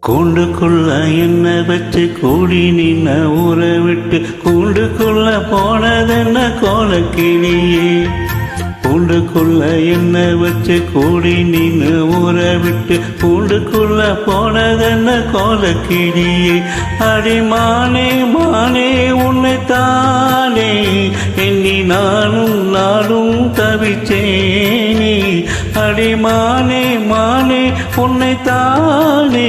கூண்டுக்குள்ள என்ன வச்சு கூடி நின்ன ஊரை விட்டு கூண்டுக்குள்ள போனதென்ன கோலக்கிளியே. கூண்டுக்குள்ள என்ன வச்சு கூடி நின்னு ஊரை விட்டு கூண்டுக்குள்ள போனதென்ன கோலக்கிளியே. அடிமானே மானே உன்னைத்தானே எண்ணி நானும் நாடும் தவிச்சேனே. அடிமானே மானே உன்னைத்தானே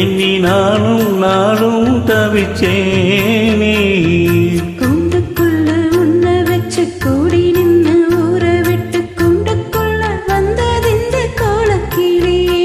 எண்ணி நானும் நாடும் தவிச்சேனே. கூண்டுக்குள்ள உன்னை வச்சு கூடி நின்ன ஊரை விட்டு கூண்டுக்குள்ள வந்ததிந்த கோலக்கிளியே.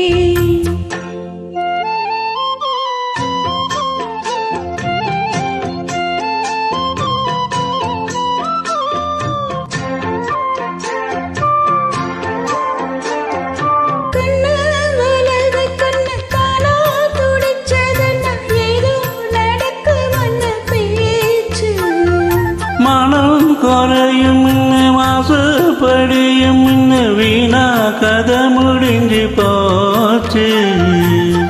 மனம் குறையும் வாசப்படியும் வீணா கதை முடிஞ்சு போச்சு.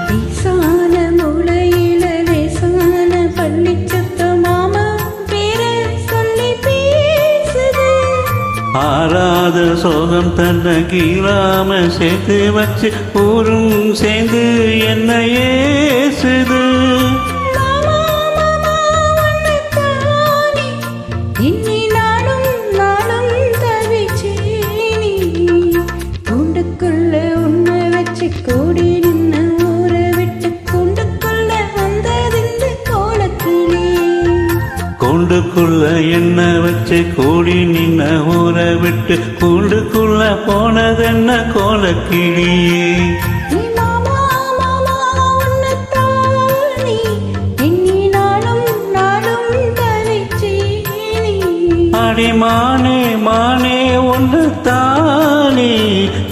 லேசான மூளையில லேசான பள்ளி சத்தம் மாமா பேர சொல்லி பேசுது. ஆறாத சோகம் தன்னை கீழாம சேர்த்து வச்சு ஊரும் சேர்ந்து என்ன ஏசுது. கூடி நின்ன ஊரை விட்டு கூண்டுக்குள்ள வந்ததிந்த கோலக்கிளியே. கூண்டுக்குள்ள என்ன வச்சு கூடி நின்ன ஊரை விட்டு கூண்டுக்குள்ள போனதென்ன கோலக்கிளியே. அடிமானே மானே ஒன்றுத்தானே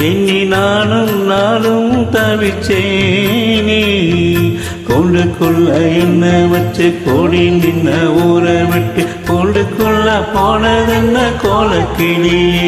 எண்ணி நானும் நாடும் தவிச்சேனே. கூண்டுக்குள்ள என்ன வச்சு கூடி நின்ன ஊரை விட்டு கூண்டுக்குள்ள போனதென்ன கோலக்கிளியே.